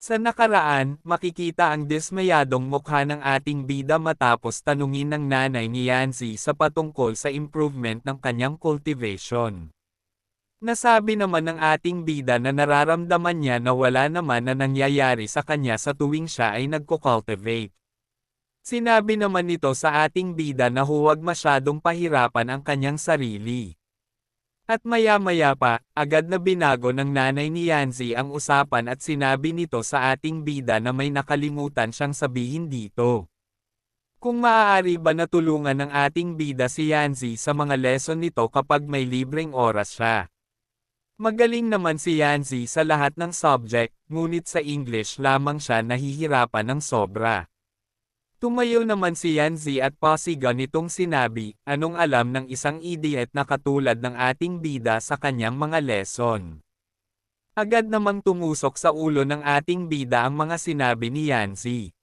Sa nakaraan, makikita ang dismayadong mukha ng ating bida matapos tanungin ng nanay ni Yancy sa patungkol sa improvement ng kanyang cultivation. Nasabi naman ng ating bida na nararamdaman niya na wala naman na nangyayari sa kanya sa tuwing siya ay nagko-cultivate. Sinabi naman nito sa ating bida na huwag masyadong pahirapan ang kanyang sarili. At maya-maya pa, agad na binago ng nanay ni Yancy ang usapan at sinabi nito sa ating bida na may nakalimutan siyang sabihin dito. Kung maaari ba na tulungan ng ating bida si Yancy sa mga lesson nito kapag may libreng oras siya. Magaling naman si Yancy sa lahat ng subject, ngunit sa English lamang siya nahihirapan ng sobra. Tumayo naman si Yancy at pasigan nitong sinabi, anong alam ng isang idiot na katulad ng ating bida sa kanyang mga lesson. Agad namang tumusok sa ulo ng ating bida ang mga sinabi ni Yancy.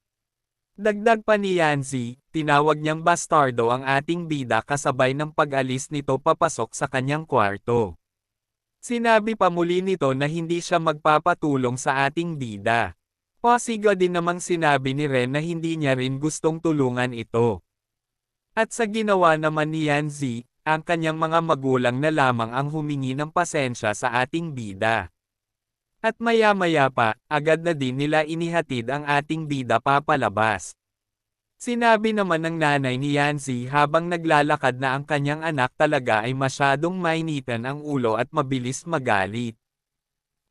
Dagdag pa ni Yancy, tinawag niyang bastardo ang ating bida kasabay ng pag-alis nito papasok sa kanyang kwarto. Sinabi pa muli nito na hindi siya magpapatulong sa ating bida. Pasiga din namang sinabi ni Ren na hindi niya rin gustong tulungan ito. At sa ginawa naman ni Yancy, ang kanyang mga magulang na lamang ang humingi ng pasensya sa ating bida. At maya-maya pa, agad na din nila inihatid ang ating bida papalabas. Sinabi naman ng nanay ni Yancy habang naglalakad na ang kanyang anak talaga ay masyadong mainitan ang ulo at mabilis magalit.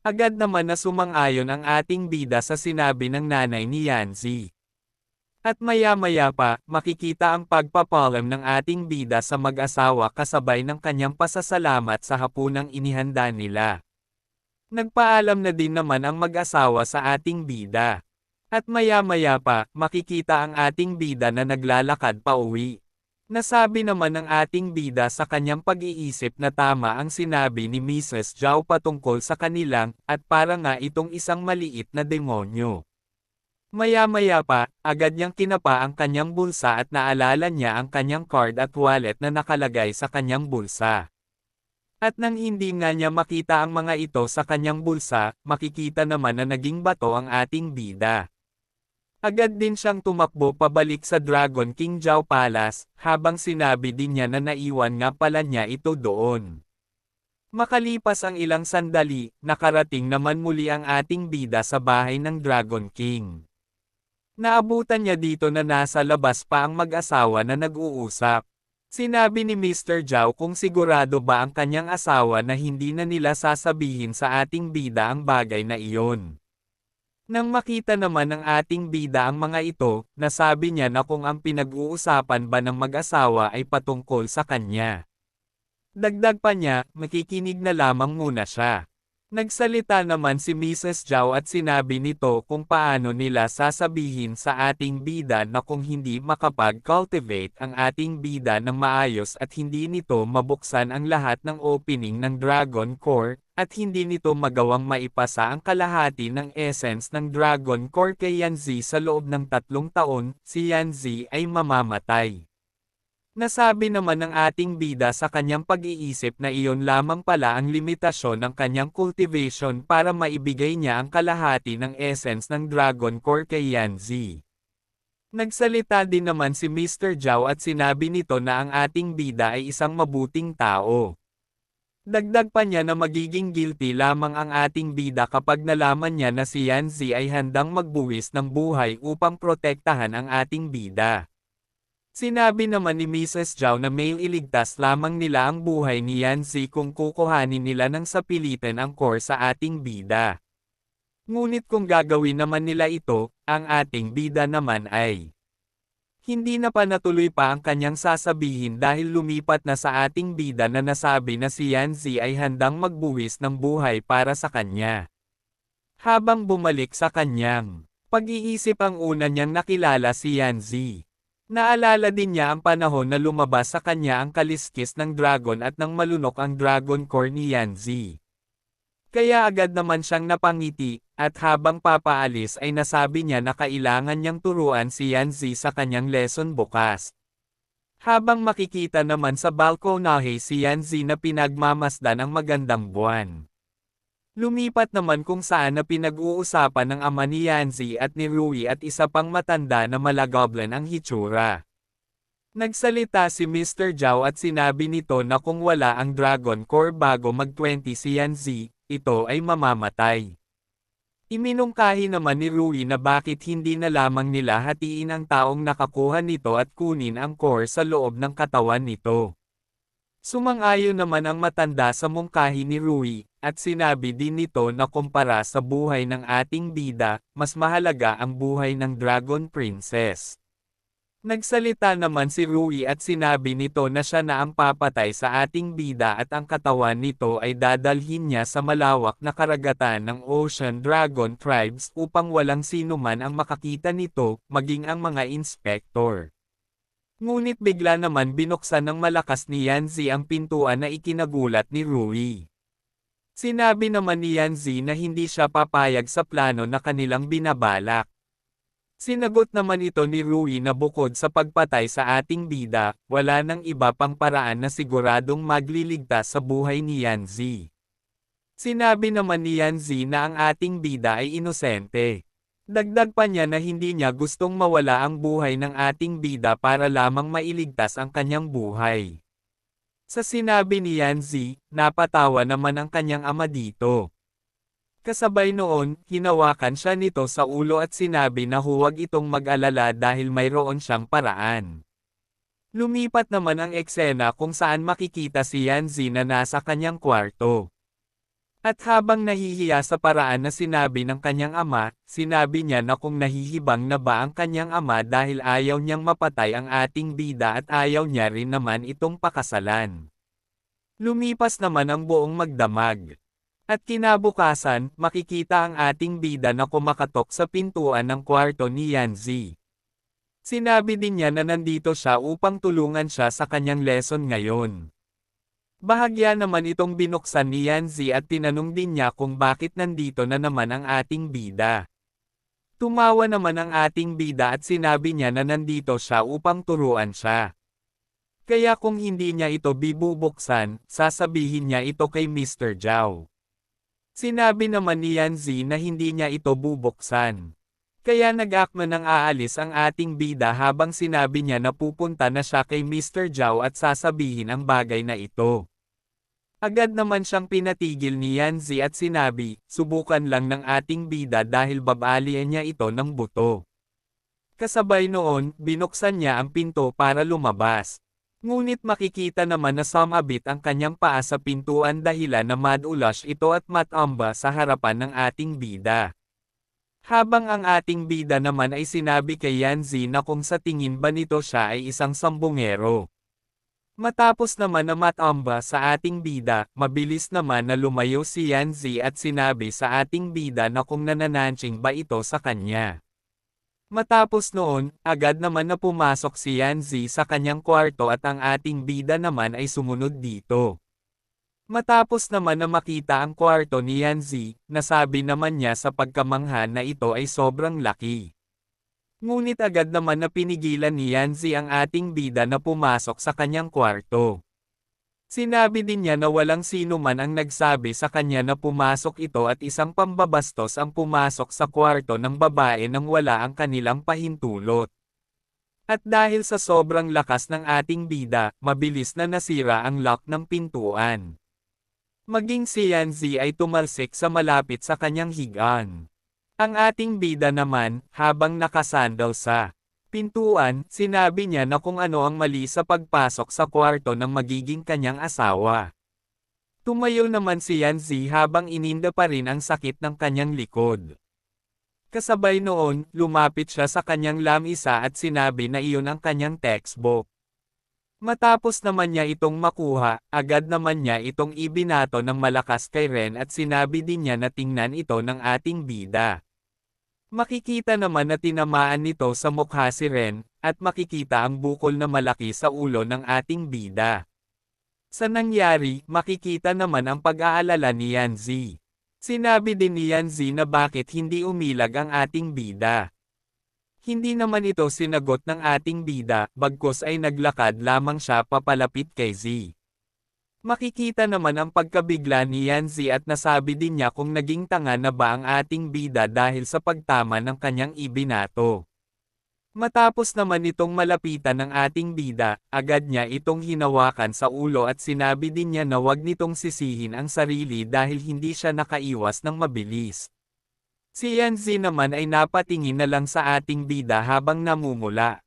Agad naman na sumang-ayon ang ating bida sa sinabi ng nanay ni Yancy. At maya-maya pa, makikita ang pagpapalam ng ating bida sa mag-asawa kasabay ng kanyang pasasalamat sa hapunang inihanda nila. Nagpaalam na din naman ang mag-asawa sa ating bida. At maya-maya pa, makikita ang ating bida na naglalakad pa uwi. Nasabi naman ng ating bida sa kanyang pag-iisip na tama ang sinabi ni Mrs. Zhao patungkol sa kanilang, at para nga itong isang maliit na demonyo. Maya-maya pa, agad niyang kinapa ang kanyang bulsa at naalala niya ang kanyang card at wallet na nakalagay sa kanyang bulsa. At nang hindi nga niya makita ang mga ito sa kanyang bulsa, makikita naman na naging bato ang ating bida. Agad din siyang tumakbo pabalik sa Dragon King Zhao Palace, habang sinabi din niya na naiwan nga pala niya ito doon. Makalipas ang ilang sandali, nakarating naman muli ang ating bida sa bahay ng Dragon King. Naabutan niya dito na nasa labas pa ang mag-asawa na nag-uusap. Sinabi ni Mr. Zhao kung sigurado ba ang kanyang asawa na hindi na nila sasabihin sa ating bida ang bagay na iyon. Nang makita naman ng ating bida ang mga ito, nasabi niya na kung ang pinag-uusapan ba ng mag-asawa ay patungkol sa kanya. Dagdag pa niya, makikinig na lamang muna siya. Nagsalita naman si Mrs. Zhao at sinabi nito kung paano nila sasabihin sa ating bida na kung hindi makapag-cultivate ang ating bida ng maayos at hindi nito mabuksan ang lahat ng opening ng Dragon Core, at hindi nito magawang maipasa ang kalahati ng essence ng Dragon Core kay Yancy sa loob ng 3 taon, si Yancy ay mamamatay. Nasabi naman ng ating bida sa kanyang pag-iisip na iyon lamang pala ang limitasyon ng kanyang cultivation para maibigay niya ang kalahati ng essence ng Dragon Core kay Yancy. Nagsalita din naman si Mr. Zhao at sinabi nito na ang ating bida ay isang mabuting tao. Dagdag pa niya na magiging guilty lamang ang ating bida kapag nalaman niya na si Yancy ay handang magbuwis ng buhay upang protektahan ang ating bida. Sinabi naman ni Mrs. Zhao na may iligtas lamang nila ang buhay ni Yancy kung kukuhanin nila ng sapilitan ang core sa ating bida. Ngunit kung gagawin naman nila ito, ang ating bida naman ay hindi na pa natuloy pa ang kanyang sasabihin dahil lumipat na sa ating bida na nasabi na si Yancy ay handang magbuwis ng buhay para sa kanya. Habang bumalik sa kanyang pag-iisip ang una niyang nakilala si Yancy. Naalala din niya ang panahon na lumabas sa kanya ang kaliskis ng dragon at nang malunok ang Dragon Core ni Yancy. Kaya agad naman siyang napangiti, at habang papaalis ay nasabi niya na kailangan niyang turuan si Yancy sa kanyang lesson bukas. Habang makikita naman sa balkonahe si Yancy na pinagmamasdan ang magandang buwan. Lumipat naman kung saan na pinag-uusapan ng ama ni Yanzi at ni Rui at isa pang matanda na malagoblin ang hitsura. Nagsalita si Mr. Zhao at sinabi nito na kung wala ang Dragon Core bago mag-20 si Yanzi, ito ay mamamatay. Iminungkahi naman ni Rui na bakit hindi na lamang nila hatiin ang taong nakakuha nito at kunin ang core sa loob ng katawan nito. Sumang-ayon naman ang matanda sa mungkahi ni Rui, at sinabi din nito na kumpara sa buhay ng ating bida, mas mahalaga ang buhay ng Dragon Princess. Nagsalita naman si Rui at sinabi nito na siya na ang papatay sa ating bida at ang katawan nito ay dadalhin niya sa malawak na karagatan ng Ocean Dragon Tribes upang walang sino man ang makakita nito, maging ang mga inspektor. Ngunit bigla naman binuksan ng malakas ni Yanzi ang pintuan na ikinagulat ni Rui. Sinabi naman ni Yanzi na hindi siya papayag sa plano na kanilang binabalak. Sinagot naman ito ni Rui na bukod sa pagpatay sa ating bida, wala nang iba pang paraan na siguradong magliligtas sa buhay ni Yanzi. Sinabi naman ni Yanzi na ang ating bida ay inosente. Dagdag pa niya na hindi niya gustong mawala ang buhay ng ating bida para lamang mailigtas ang kanyang buhay. Sa sinabi ni Yanzi, napatawa naman ang kanyang ama dito. Kasabay noon, hinawakan siya nito sa ulo at sinabi na huwag itong mag-alala dahil mayroon siyang paraan. Lumipat naman ang eksena kung saan makikita si Yanzi na nasa kanyang kwarto. At habang nahihiya sa paraan na sinabi ng kanyang ama, sinabi niya na kung nahihibang na ba ang kanyang ama dahil ayaw niyang mapatay ang ating bida at ayaw niya rin naman itong pakasalan. Lumipas naman ang buong magdamag. At kinabukasan, makikita ang ating bida na kumakatok sa pintuan ng kwarto ni Yanzi. Sinabi din niya na nandito siya upang tulungan siya sa kanyang lesson ngayon. Bahagya naman itong binuksan ni Yanzi at tinanong din niya kung bakit nandito na naman ang ating bida. Tumawa naman ang ating bida at sinabi niya na nandito siya upang turuan siya. Kaya kung hindi niya ito bibubuksan, sasabihin niya ito kay Mr. Zhao. Sinabi naman ni Yanzi na hindi niya ito bubuksan. Kaya nag-akma ng aalis ang ating bida habang sinabi niya na pupunta na siya kay Mr. Zhao at sasabihin ang bagay na ito. Agad naman siyang pinatigil ni Yanzi at sinabi, subukan lang ng ating bida dahil babalian niya ito ng buto. Kasabay noon, binuksan niya ang pinto para lumabas. Ngunit makikita naman na sumabit ang kanyang paa sa pintuan dahilan na madulas ito at matamba sa harapan ng ating bida. Habang ang ating bida naman ay sinabi kay Yanzi na kung sa tingin ba nito siya ay isang sambungero. Matapos naman na matamba sa ating bida, mabilis naman na lumayo si Yanzi at sinabi sa ating bida na kung nanananching ba ito sa kanya. Matapos noon, agad naman na pumasok si Yanzi sa kanyang kwarto at ang ating bida naman ay sumunod dito. Matapos naman na makita ang kwarto ni Yanzi, nasabi naman niya sa pagkamangha na ito ay sobrang laki. Ngunit agad naman na pinigilan ni Yanzi ang ating bida na pumasok sa kanyang kwarto. Sinabi din niya na walang sino man ang nagsabi sa kanya na pumasok ito at isang pambabastos ang pumasok sa kwarto ng babae nang wala ang kanilang pahintulot. At dahil sa sobrang lakas ng ating bida, mabilis na nasira ang lock ng pintuan. Maging si Yanzi ay tumalsik sa malapit sa kanyang higaan. Ang ating bida naman, habang nakasandal sa pintuan, sinabi niya na kung ano ang mali sa pagpasok sa kwarto ng magiging kanyang asawa. Tumayo naman si Yanzi habang ininda pa rin ang sakit ng kanyang likod. Kasabay noon, lumapit siya sa kanyang lamisa at sinabi na iyon ang kanyang textbook. Matapos naman niya itong makuha, agad naman niya itong ibinato ng malakas kay Ren at sinabi din niya na tingnan ito ng ating bida. Makikita naman na tinamaan nito sa mukha si Ren, at makikita ang bukol na malaki sa ulo ng ating bida. Sa nangyari, makikita naman ang pag-aalala ni Yanzi. Sinabi din ni Yanzi na bakit hindi umilag ang ating bida. Hindi naman ito sinagot ng ating bida, bagkus ay naglakad lamang siya papalapit kay Z. Makikita naman ang pagkabigla ni Yanzi at nasabi din niya kung naging tanga na ba ang ating bida dahil sa pagtama ng kanyang ibinato. Matapos naman itong malapitan ng ating bida, agad niya itong hinawakan sa ulo at sinabi din niya na wag nitong sisihin ang sarili dahil hindi siya nakaiwas ng mabilis. Si Yanzi naman ay napatingin na lang sa ating bida habang namumula.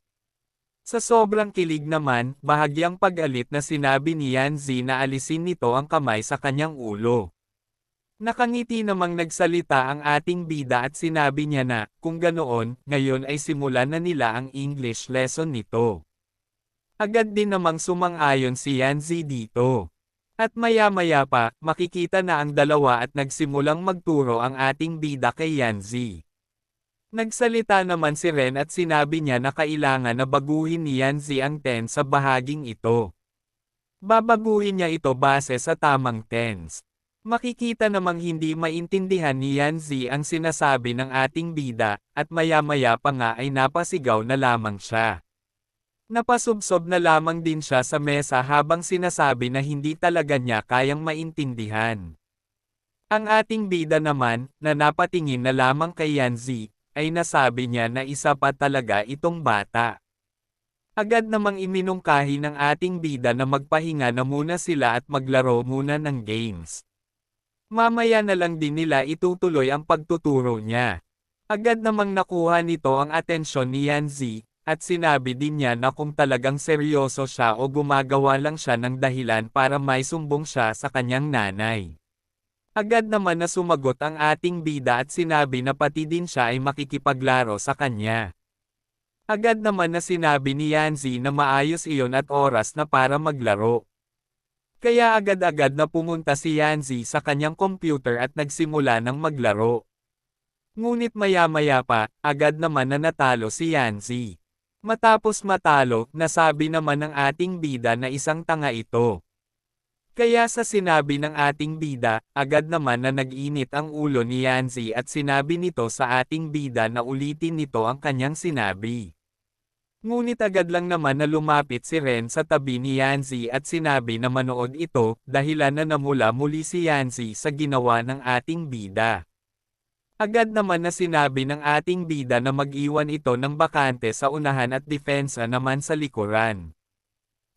Sa sobrang kilig naman, bahagyang pag-alit na sinabi ni Yanzi na alisin nito ang kamay sa kanyang ulo. Nakangiti namang nagsalita ang ating bida at sinabi niya na, kung ganoon, ngayon ay simulan na nila ang English lesson nito. Agad din namang sumang-ayon si Yanzi dito. At maya-maya pa, makikita na ang dalawa at nagsimulang magturo ang ating bida kay Yanzi. Nagsalita naman si Ren at sinabi niya na kailangan na baguhin ni Yanzi ang tense sa bahaging ito. Babaguhin niya ito base sa tamang tense. Makikita namang hindi maintindihan ni Yanzi ang sinasabi ng ating bida, at maya-maya pa nga ay napasigaw na lamang siya. Napasubsob na lamang din siya sa mesa habang sinasabi na hindi talaga niya kayang maintindihan. Ang ating bida naman, na napatingin na lamang kay Yanzi, ay nasabi niya na isa pa talaga itong bata. Agad namang iminungkahi ng ating bida na magpahinga na muna sila at maglaro muna ng games. Mamaya na lang din nila itutuloy ang pagtuturo niya. Agad namang nakuha nito ang atensyon ni Yanzi, at sinabi din niya na kung talagang seryoso siya o gumagawa lang siya ng dahilan para may sumbong siya sa kanyang nanay. Agad naman na sumagot ang ating bida at sinabi na pati din siya ay makikipaglaro sa kanya. Agad naman na sinabi ni Yanzi na maayos iyon at oras na para maglaro. Kaya agad-agad na pumunta si Yanzi sa kanyang computer at nagsimula ng maglaro. Ngunit maya-maya pa, agad naman na natalo si Yanzi. Matapos matalo, nasabi naman ng ating bida na isang tanga ito. Kaya sa sinabi ng ating bida, agad naman na nag-init ang ulo ni Yanzi at sinabi nito sa ating bida na ulitin nito ang kanyang sinabi. Ngunit agad lang naman na lumapit si Ren sa tabi ni Yanzi at sinabi na manood ito, dahilan na namula muli si Yanzi sa ginawa ng ating bida. Agad naman na sinabi ng ating bida na mag-iwan ito ng bakante sa unahan at depensa naman sa likuran.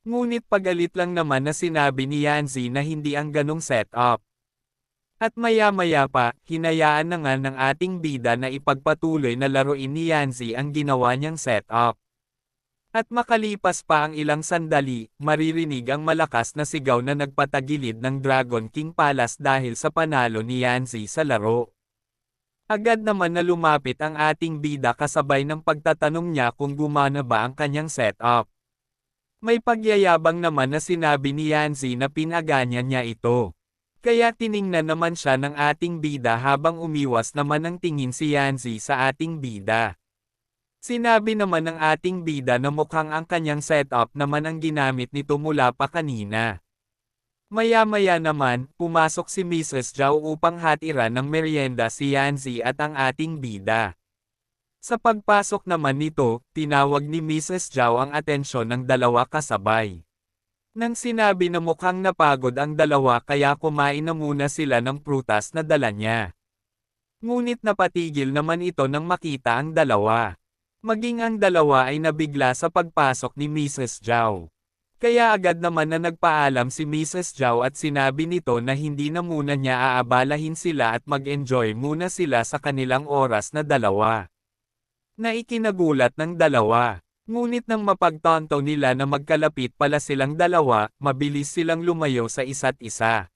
Ngunit pagalit lang naman na sinabi ni Yanzi na hindi ang ganong setup. At maya-maya pa, hinayaan na nga ng ating bida na ipagpatuloy na laruin ni Yanzi ang ginawa niyang setup. At makalipas pa ang ilang sandali, maririnig ang malakas na sigaw na nagpatagilid ng Dragon King Palace dahil sa panalo ni Yanzi sa laro. Agad naman na lumapit ang ating bida kasabay ng pagtatanong niya kung gumana ba ang kanyang setup. May pagyayabang naman na sinabi ni Yanzi na pinaganyan niya ito. Kaya tiningnan naman siya ng ating bida habang umiwas naman ang tingin si Yanzi sa ating bida. Sinabi naman ng ating bida na mukhang ang kanyang setup naman ang ginamit nito mula pa kanina. Maya-maya naman, pumasok si Mrs. Zhao upang hatiran ng merienda si Yanzi at ang ating bida. Sa pagpasok naman nito, tinawag ni Mrs. Zhao ang atensyon ng dalawa kasabay. Nang sinabi na mukhang napagod ang dalawa kaya kumain na muna sila ng prutas na dala niya. Ngunit napatigil naman ito nang makita ang dalawa. Maging ang dalawa ay nabigla sa pagpasok ni Mrs. Zhao. Kaya agad naman na nagpaalam si Mrs. Zhao at sinabi nito na hindi na muna niya aabalahin sila at mag-enjoy muna sila sa kanilang oras na dalawa. Na ikinagulat ng dalawa. Ngunit nang mapagtanto nila na magkalapit pala silang dalawa, mabilis silang lumayo sa isa't isa.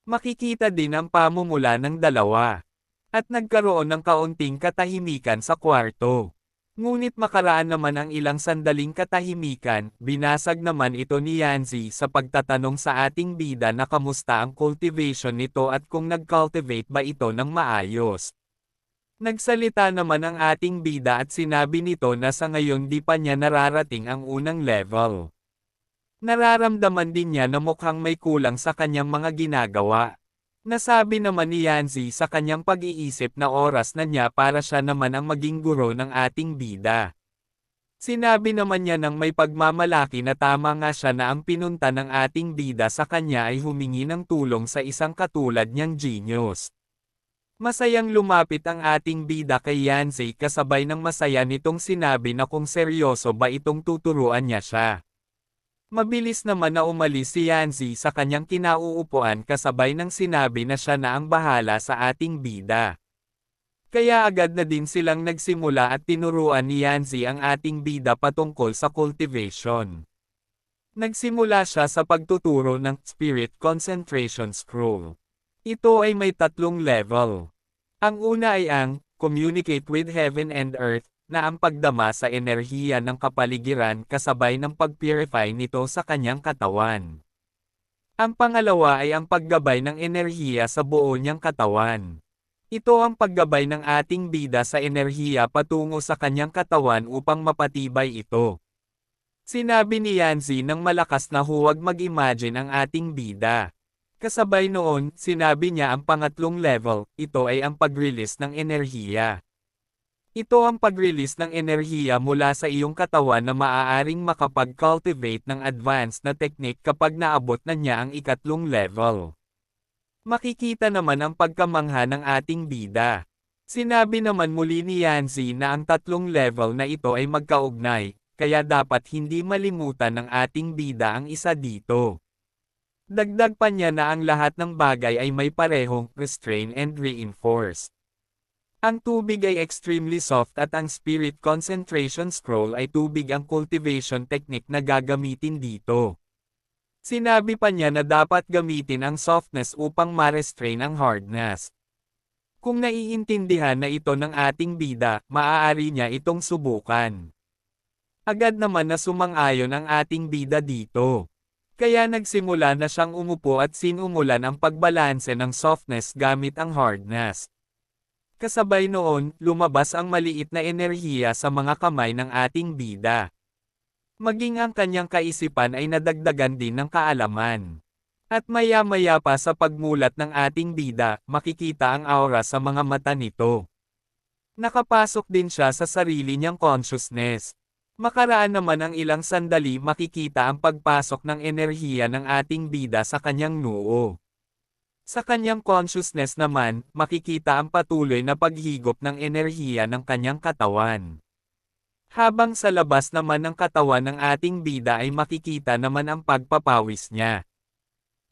Makikita din ang pamumula ng dalawa. At nagkaroon ng kaunting katahimikan sa kwarto. Ngunit makaraan naman ang ilang sandaling katahimikan, binasag naman ito ni Yanzi sa pagtatanong sa ating bida na kamusta ang cultivation nito at kung nag-cultivate ba ito ng maayos. Nagsalita naman ang ating bida at sinabi nito na sa ngayon di pa niya nararating ang unang level. Nararamdaman din niya na mukhang may kulang sa kanyang mga ginagawa. Nasabi naman ni Yanzi sa kanyang pag-iisip na oras na niya para siya naman ang maging guro ng ating bida. Sinabi naman niya ng may pagmamalaki na tama nga siya na ang pinunta ng ating bida sa kanya ay humingi ng tulong sa isang katulad niyang genius. Masayang lumapit ang ating bida kay Yancy kasabay ng masaya nitong sinabi na kung seryoso ba itong tuturuan niya siya. Mabilis naman na umalis si Yancy sa kanyang kinauupuan kasabay ng sinabi na siya na ang bahala sa ating bida. Kaya agad na din silang nagsimula at tinuruan ni Yancy ang ating bida patungkol sa cultivation. Nagsimula siya sa pagtuturo ng Spirit Concentration Scroll. Ito ay may 3 level. Ang una ay ang Communicate with Heaven and Earth, na ang pagdama sa enerhiya ng kapaligiran kasabay ng pag-purify nito sa kanyang katawan. Ang pangalawa ay ang paggabay ng enerhiya sa buo niyang katawan. Ito ang paggabay ng ating bida sa enerhiya patungo sa kanyang katawan upang mapatibay ito. Sinabi ni Yancy ng malakas na huwag mag-imagine ang ating bida. Kasabay noon, sinabi niya ang pangatlong level, ito ay ang pag-release ng enerhiya. Ito ang pag-release ng enerhiya mula sa iyong katawan na maaaring makapag-cultivate ng advanced na technique kapag naabot na niya ang ikatlong level. Makikita naman ang pagkamangha ng ating bida. Sinabi naman muli ni Yancy na ang 3 level na ito ay magkaugnay, kaya dapat hindi malimutan ng ating bida ang isa dito. Dagdag pa niya na ang lahat ng bagay ay may parehong restrain and reinforce. Ang tubig ay extremely soft at ang Spirit Concentration Scroll ay tubig ang cultivation technique na gagamitin dito. Sinabi pa niya na dapat gamitin ang softness upang ma-restrain ang hardness. Kung naiintindihan na ito ng ating bida, maaari niya itong subukan. Agad naman na sumang-ayon ang ating bida dito. Kaya nagsimula na siyang umupo at sinumulan ang pagbalanse ng softness gamit ang hardness. Kasabay noon, lumabas ang maliit na enerhiya sa mga kamay ng ating bida. Maging ang kanyang kaisipan ay nadagdagan din ng kaalaman. At maya-maya pa sa pagmulat ng ating bida, makikita ang aura sa mga mata nito. Nakapasok din siya sa sarili niyang consciousness. Makaraan naman ang ilang sandali makikita ang pagpasok ng enerhiya ng ating bida sa kanyang noo. Sa kanyang consciousness naman, makikita ang patuloy na paghigop ng enerhiya ng kanyang katawan. Habang sa labas naman ng katawan ng ating bida ay makikita naman ang pagpapawis niya.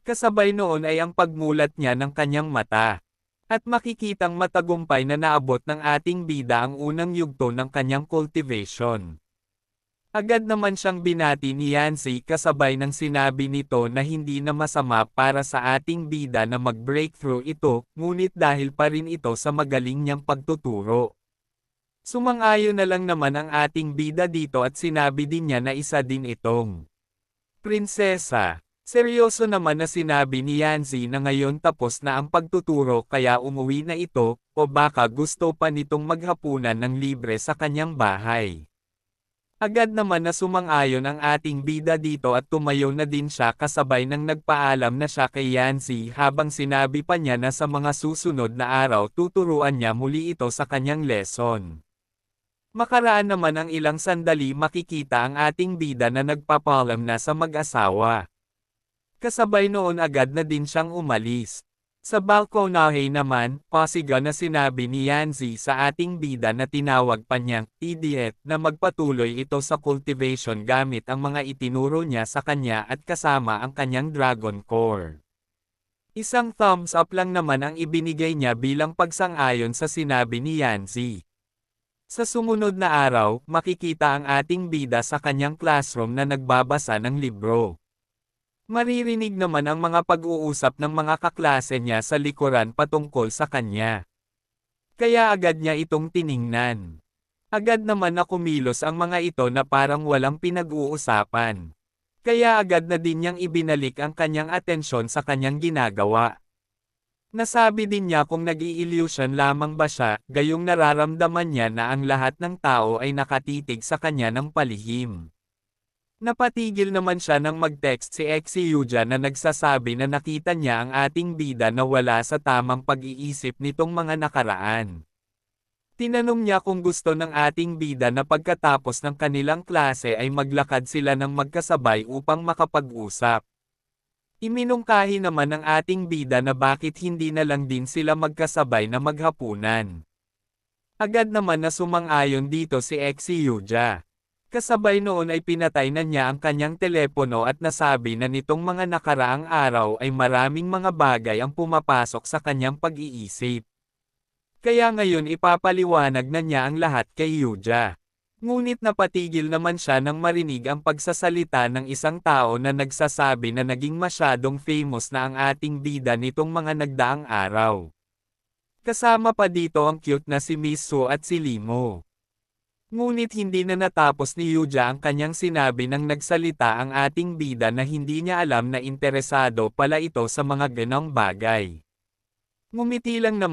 Kasabay noon ay ang pagmulat niya ng kanyang mata. At makikitang matagumpay na naabot ng ating bida ang unang yugto ng kanyang cultivation. Agad naman siyang binati ni Yancy kasabay ng sinabi nito na hindi na masama para sa ating bida na mag-breakthrough ito, ngunit dahil pa rin ito sa magaling niyang pagtuturo. Sumang-ayon na lang naman ang ating bida dito at sinabi din niya na isa din itong prinsesa. Seryoso naman na sinabi ni Yancy na ngayon tapos na ang pagtuturo kaya umuwi na ito, o baka gusto pa nitong maghapunan ng libre sa kanyang bahay. Agad naman na sumang-ayon ang ating bida dito at tumayo na din siya kasabay ng nagpaalam na siya kay Yancy habang sinabi pa niya na sa mga susunod na araw tuturuan niya muli ito sa kanyang lesson. Makaraan naman ang ilang sandali makikita ang ating bida na nagpapaalam na sa mag-asawa. Kasabay noon agad na din siyang umalis. Sa balkonahe naman, pasiga na sinabi ni Yancy sa ating bida na tinawag pa niyang idiot na magpatuloy ito sa cultivation gamit ang mga itinuro niya sa kanya at kasama ang kanyang Dragon Core. Isang thumbs up lang naman ang ibinigay niya bilang pagsang-ayon sa sinabi ni Yancy. Sa sumunod na araw, makikita ang ating bida sa kanyang classroom na nagbabasa ng libro. Maririnig naman ang mga pag-uusap ng mga kaklase niya sa likuran patungkol sa kanya. Kaya agad niya itong tiningnan. Agad naman na kumilos ang mga ito na parang walang pinag-uusapan. Kaya agad na din niyang ibinalik ang kanyang atensyon sa kanyang ginagawa. Nasabi din niya kung nag-i-illusion lamang ba siya, gayong nararamdaman niya na ang lahat ng tao ay nakatitig sa kanya ng palihim. Napatigil naman siya nang mag-text si Exyuja na nagsasabi na nakita niya ang ating bida na wala sa tamang pag-iisip nitong mga nakaraan. Tinanong niya kung gusto ng ating bida na pagkatapos ng kanilang klase ay maglakad sila ng magkasabay upang makapag-usap. Iminungkahi naman ng ating bida na bakit hindi na lang din sila magkasabay na maghapunan. Agad naman na sumang-ayon dito si Exie Yuja. Kasabay noon ay pinatay na niya ang kanyang telepono at nasabi na nitong mga nakaraang araw ay maraming mga bagay ang pumapasok sa kanyang pag-iisip. Kaya ngayon ipapaliwanag na niya ang lahat kay Yuja. Ngunit napatigil naman siya nang marinig ang pagsasalita ng isang tao na nagsasabi na naging masyadong famous na ang ating bida nitong mga nagdaang araw. Kasama pa dito ang cute na si Miss Su at si Limo. Ngunit hindi na natapos ni Yuja ang kanyang sinabi nang nagsalita ang ating bida na hindi niya alam na interesado pala ito sa mga ganong bagay. Ngumiti lang naman